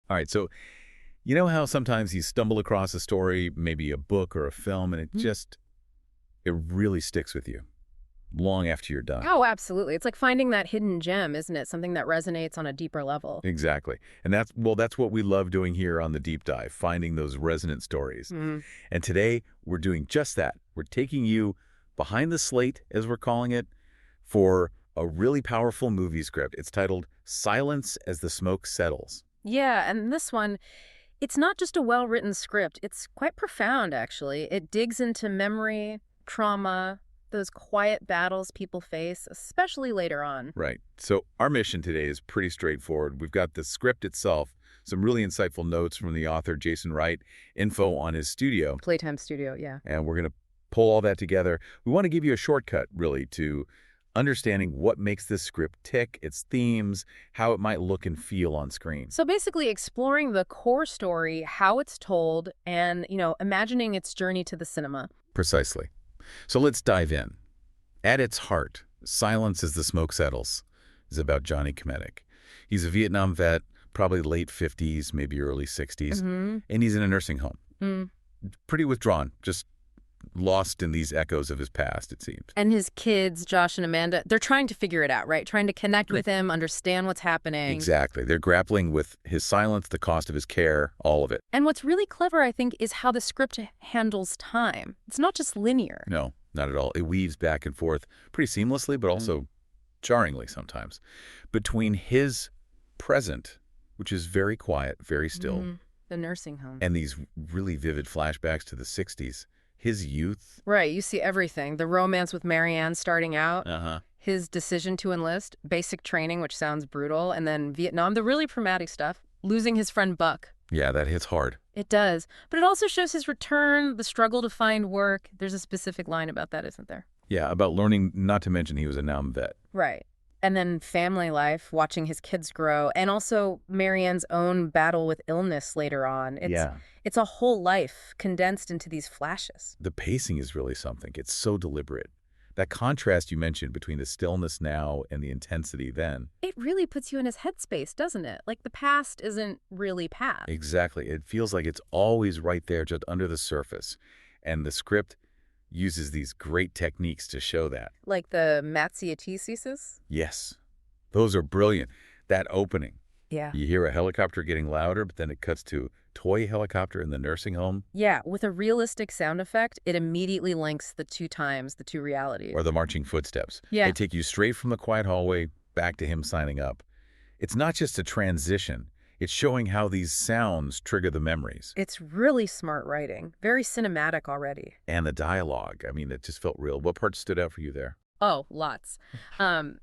All right, so you know how sometimes you stumble across a story, maybe a book or a film, and Mhm. it really sticks with you long after you're done. Oh, absolutely. It's like finding that hidden gem, isn't it? Something that resonates on a deeper level. Exactly. And that's what we love doing here on the deep dive, finding those resonant stories. Hmm. And today we're doing just that. We're taking you behind the slate, as we're calling it, for a really powerful movie script. It's titled Silence as the Smoke Settles. Yeah, and this one, it's not just a well-written script. It's quite profound, actually. It digs into memory, trauma, those quiet battles people face, especially later on. Right. So our mission today is pretty straightforward. We've got the script itself, some really insightful notes from the author, Jason Wright, info on his studio, Playtime Studio, yeah. and we're going to pull all that together. We want to give you a shortcut, really, to understanding what makes this script tick, its themes, how it might look and feel on screen. So basically exploring the core story, how it's told, and, imagining its journey to the cinema. Precisely. So let's dive in. At its heart, Silence as the Smoke Settles is about Johnny Kometic. He's a Vietnam vet, probably late 50s, maybe early 60s, Mm-hmm. and he's in a nursing home. Mm. Pretty withdrawn, just lost in these echoes of his past, it seems. And his kids, Josh and Amanda, they're trying to figure it out, right? Trying to connect with him, understand what's happening. Exactly. They're grappling with his silence, the cost of his care, all of it. And what's really clever, I think, is how the script handles time. It's not just linear. No, not at all. It weaves back and forth pretty seamlessly, but also jarringly sometimes, between his present, which is very quiet, very still, The nursing home. and these really vivid flashbacks to the 60s. His youth. Right, you see everything. The romance with Marianne starting out, Uh-huh. his decision to enlist, basic training, which sounds brutal, and then Vietnam, the really traumatic stuff, losing his friend Buck. Yeah, that hits hard. It does. But it also shows his return, the struggle to find work. There's a specific line about that, isn't there? Yeah, about learning, not to mention he was a Nam vet. Right. And then family life, watching his kids grow, and also Marianne's own battle with illness later on. It's a whole life condensed into these flashes. The pacing is really something. It's so deliberate. That contrast you mentioned between the stillness now and the intensity then. It really puts you in his headspace, doesn't it? Like the past isn't really past. Exactly. It feels like it's always right there, just under the surface. And the script uses these great techniques to show that. Like the Matsyatesis? Yes, those are brilliant. That opening. Yeah. You hear a helicopter getting louder, but then it cuts to toy helicopter in the nursing home. Yeah, with a realistic sound effect, it immediately links the two realities. Or the marching footsteps. Yeah. They take you straight from the quiet hallway back to him signing up. It's not just a transition. It's showing how these sounds trigger the memories. It's really smart writing, very cinematic already. And the dialogue. I mean, it just felt real. What part stood out for you there? Oh, lots. Um,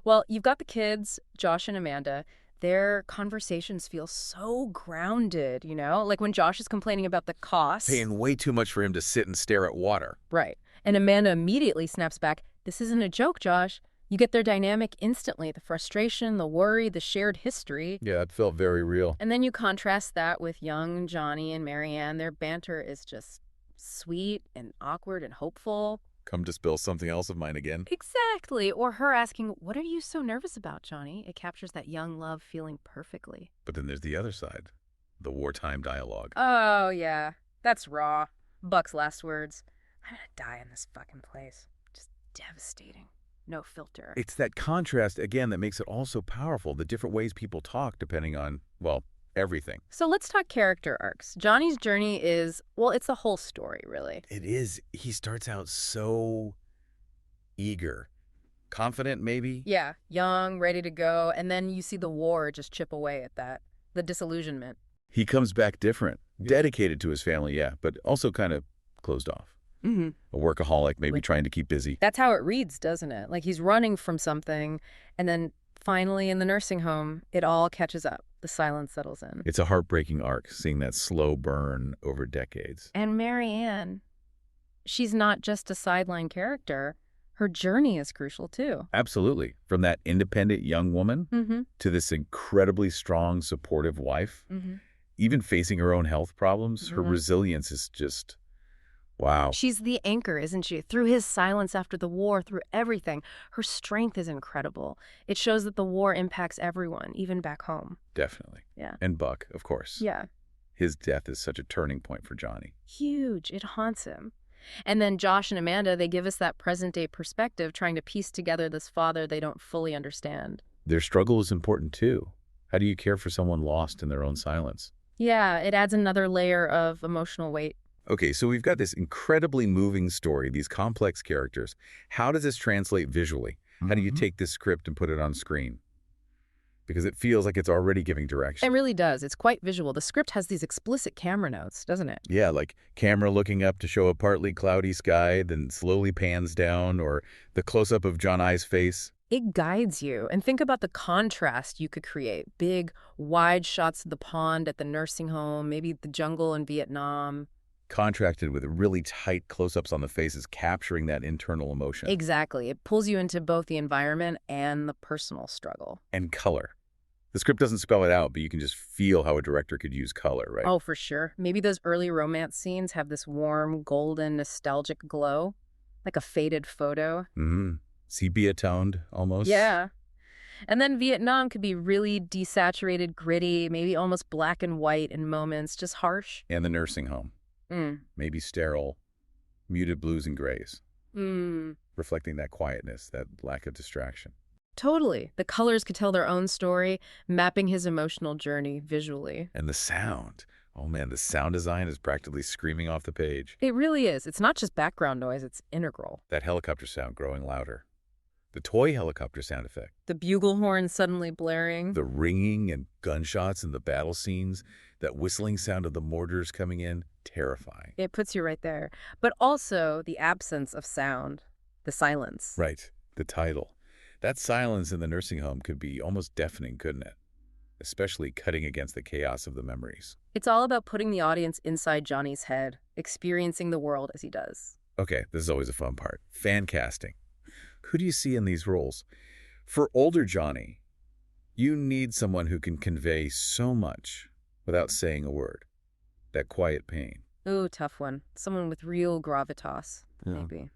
well, you've got the kids, Josh and Amanda. Their conversations feel so grounded, Like when Josh is complaining about the cost. Paying way too much for him to sit and stare at water. Right. And Amanda immediately snaps back, "This isn't a joke, Josh." You get their dynamic instantly, the frustration, the worry, the shared history. Yeah, it felt very real. And then you contrast that with young Johnny and Marianne. Their banter is just sweet and awkward and hopeful. Come to spill something else of mine again. Exactly. Or her asking, "What are you so nervous about, Johnny?" It captures that young love feeling perfectly. But then there's the other side, the wartime dialogue. Oh, yeah. That's raw. Buck's last words. "I'm gonna die in this fucking place." Just devastating. No filter. It's that contrast, again, that makes it all so powerful, the different ways people talk depending on, well, everything. So let's talk character arcs. Johnny's journey is, well, it's a whole story, really. It is. He starts out so eager, confident maybe. Yeah, young, ready to go, and then you see the war just chip away at that. The disillusionment. He comes back different, dedicated to his family, yeah, but also kind of closed off. Mm-hmm. A workaholic, maybe trying to keep busy. That's how it reads, doesn't it? Like he's running from something, and then finally in the nursing home, it all catches up. The silence settles in. It's a heartbreaking arc, seeing that slow burn over decades. And Marianne, she's not just a sideline character. Her journey is crucial, too. Absolutely. From that independent young woman Mm-hmm. to this incredibly strong, supportive wife, Mm-hmm. even facing her own health problems, her Mhm. resilience is just, Wow, She's the anchor, isn't she? Through his silence after the war, through everything, her strength is incredible. It shows that the war impacts everyone, even back home. definitely. Yeah. And Buck, of course. Yeah. His death is such a turning point for Johnny. Huge. It haunts him. And then Josh and Amanda, they give us that present-day perspective, trying to piece together this father they don't fully understand. Their struggle is important too. How do you care for someone lost in their own silence? Yeah, it adds another layer of emotional weight. Okay, so we've got this incredibly moving story, these complex characters. How does this translate visually? How do you take this script and put it on screen? Because it feels like it's already giving It direction. really does. It's quite visual. The script has these explicit camera notes, doesn't it? Yeah, like camera looking up to show a partly cloudy sky, then slowly pans down, or the close-up of John I's face. It guides you. And think about the contrast you could create. Big, wide shots of the pond at the nursing home, maybe the jungle in Vietnam. Contrasted with really tight close-ups on the faces, capturing that internal emotion. Exactly. It pulls you into both the environment and the personal struggle. And color. The script doesn't spell it out, but you can just feel how a director could use color, right? Oh, for sure. Maybe those early romance scenes have this warm, golden, nostalgic glow, like a faded photo. Mm-hmm. Sepia-toned, almost. Yeah. And then Vietnam could be really desaturated, gritty, maybe almost black and white in moments, just harsh. And the nursing home. Mm. Maybe sterile, muted blues and grays, Mm. reflecting that quietness, that lack of distraction. Totally. The colors could tell their own story, mapping his emotional journey visually. And the sound. Oh man, the sound design is practically screaming off the page. It really is. It's not just background noise, it's integral. That helicopter sound growing louder. The toy helicopter sound effect. The bugle horn suddenly blaring. The ringing and gunshots in the battle scenes. That whistling sound of the mortars coming in. Terrifying. It puts you right there. But also the absence of sound, the silence. Right. The title. That silence in the nursing home could be almost deafening, couldn't it? Especially cutting against the chaos of the memories. It's all about putting the audience inside Johnny's head, experiencing the world as he does. Okay, this is always a fun part. Fan casting. Who do you see in these roles? For older Johnny, you need someone who can convey so much without saying a word. That quiet pain. Ooh, tough one. Someone with real gravitas, Yeah. maybe.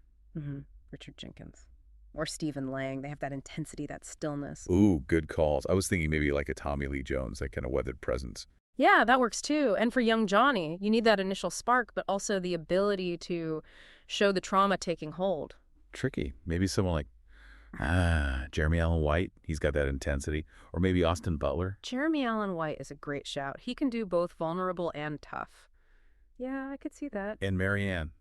Richard Jenkins. Or Stephen Lang. They have that intensity, that stillness. Ooh, good calls. I was thinking maybe like a Tommy Lee Jones, that kind of weathered presence. Yeah, that works too. And for young Johnny, you need that initial spark, but also the ability to show the trauma taking hold. Tricky. Maybe someone like, Jeremy Allen White. He's got that intensity. Or maybe Austin Butler. Jeremy Allen White is a great shout. He can do both vulnerable and tough. Yeah, I could see that. And Marianne.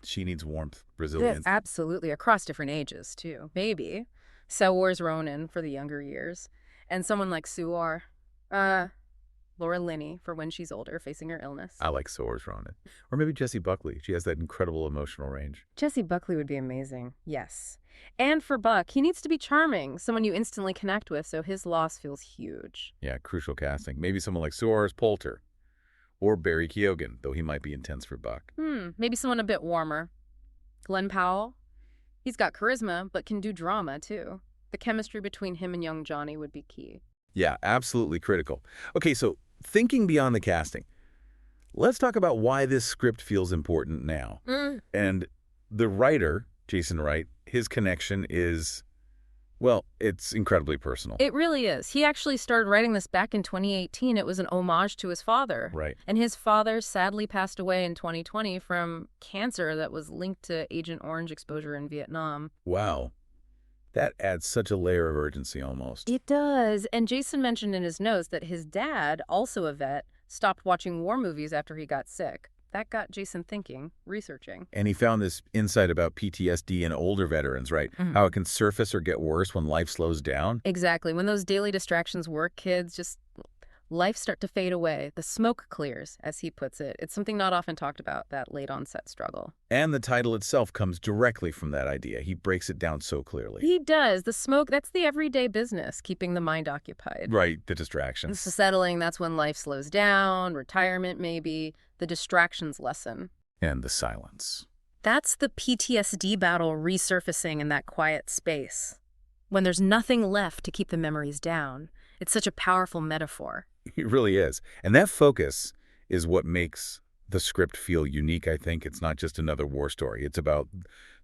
She needs warmth, Yes, resilience. absolutely. Across different ages, too. Maybe. Saoirse Ronan for the younger years. And someone like Suar. Laura Linney for when she's older, facing her illness. I like Saoirse Ronan. Or maybe Jessie Buckley. She has that incredible emotional range. Jessie Buckley would be amazing. Yes. And for Buck, he needs to be charming, someone you instantly connect with, so his loss feels huge. Yeah, crucial casting. Maybe someone like Soares Poulter. Or Barry Keoghan, though he might be intense for Buck. Maybe someone a bit warmer. Glenn Powell. He's got charisma, but can do drama, too. The chemistry between him and young Johnny would be key. Yeah, absolutely critical. Okay, so thinking beyond the casting, let's talk about why this script feels important now. And the writer, Jason Wright, his connection is, well, it's incredibly personal. It really is. He actually started writing this back in 2018. It was an homage to his father. Right. And his father sadly passed away in 2020 from cancer that was linked to Agent Orange exposure in Vietnam. Wow. That adds such a layer of urgency almost. It does. And Jason mentioned in his notes that his dad, also a vet, stopped watching war movies after he got sick. That got Jason thinking, researching. And he found this insight about PTSD in older veterans, right? How it can surface or get worse when life slows down. Exactly. When those daily distractions work, kids, just life start to fade away. The smoke clears, as he puts it. It's something not often talked about, that late onset struggle. And the title itself comes directly from that idea. He breaks it down so clearly. He does. The smoke, that's the everyday business, keeping the mind occupied. Right, the distractions. The settling, that's when life slows down, retirement maybe, the distractions lessen. And the silence. That's the PTSD battle resurfacing in that quiet space. When there's nothing left to keep the memories down. It's such a powerful metaphor. It really is. And that focus is what makes the script feel unique, I think. It's not just another war story. It's about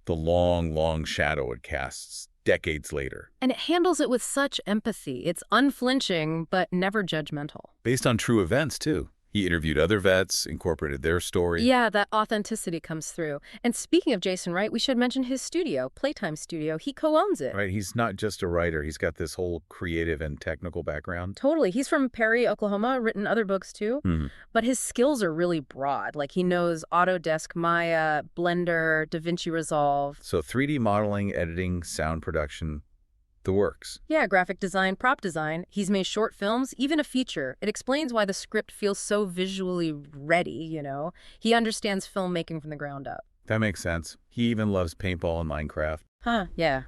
the long, long shadow it casts decades later. And it handles it with such empathy. It's unflinching, but never judgmental. Based on true events, too. He interviewed other vets, incorporated their story. Yeah, that authenticity comes through. And speaking of Jason Wright, we should mention his studio, Playtime Studio. He co-owns it. Right? He's not just a writer. He's got this whole creative and technical background. Totally. He's from Perry, Oklahoma, written other books too. But his skills are really broad. Like he knows Autodesk Maya, Blender, DaVinci Resolve. So 3D modeling, editing, sound production, the works. Yeah, graphic design, prop design. He's made short films, even a feature. It explains why the script feels so visually ready, you know? He understands filmmaking from the ground up. That makes sense. He even loves paintball and Minecraft. Huh, yeah.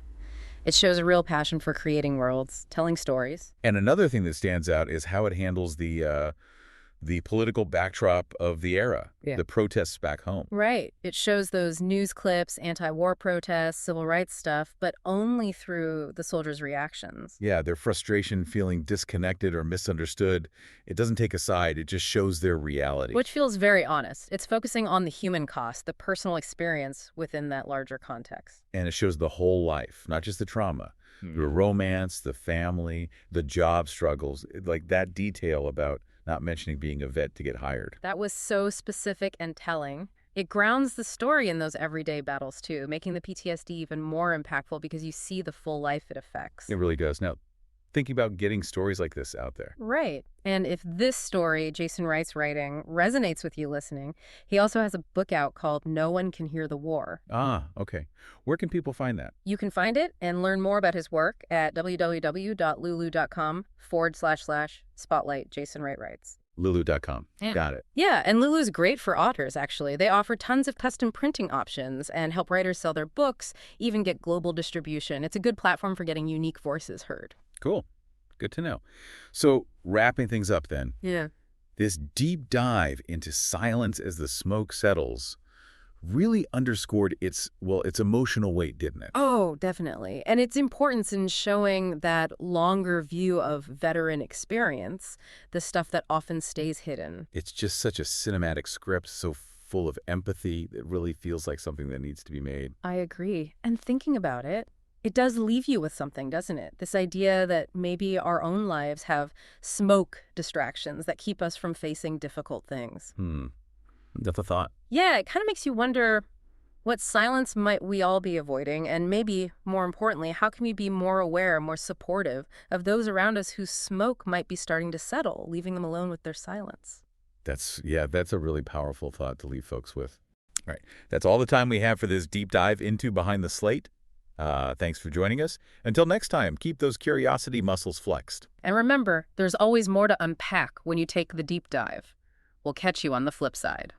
It shows a real passion for creating worlds, telling stories. And another thing that stands out is how it handles the political backdrop of the era, the protests back home. Right. It shows those news clips, anti-war protests, civil rights stuff, but only through the soldiers' reactions. Yeah, their frustration, feeling disconnected or misunderstood. It doesn't take a side. It just shows their reality. Which feels very honest. It's focusing on the human cost, the personal experience within that larger context. And it shows the whole life, not just the trauma. The romance, the family, the job struggles, like that detail about not mentioning being a vet to get hired. That was so specific and telling. It grounds the story in those everyday battles, too, making the PTSD even more impactful because you see the full life it affects. It really does. Now, thinking about getting stories like this out there. Right. And if this story, Jason Wright's writing, resonates with you listening, he also has a book out called No One Can Hear the War. Ah, okay. Where can people find that? You can find it and learn more about his work at www.lulu.com/spotlight Jason Wright Writes. Lulu.com. Yeah. Got it. Yeah, and Lulu's great for authors, actually. They offer tons of custom printing options and help writers sell their books, even get global distribution. It's a good platform for getting unique voices heard. Cool. Good to know. So, wrapping things up then. Yeah. This deep dive into silence as the smoke settles really underscored its emotional weight, didn't it? Oh, definitely. And its importance in showing that longer view of veteran experience, the stuff that often stays hidden. It's just such a cinematic script, so full of empathy. It really feels like something that needs to be made. I agree. And thinking about it, it does leave you with something, doesn't it? This idea that maybe our own lives have smoke distractions that keep us from facing difficult things. That's a thought. Yeah, it kind of makes you wonder what silence might we all be avoiding, and maybe, more importantly, how can we be more aware, more supportive of those around us whose smoke might be starting to settle, leaving them alone with their silence? That's a really powerful thought to leave folks with. All right. That's all the time we have for this deep dive into Behind the Slate. Thanks for joining us. Until next time, keep those curiosity muscles flexed. And remember, there's always more to unpack when you take the deep dive. We'll catch you on the flip side.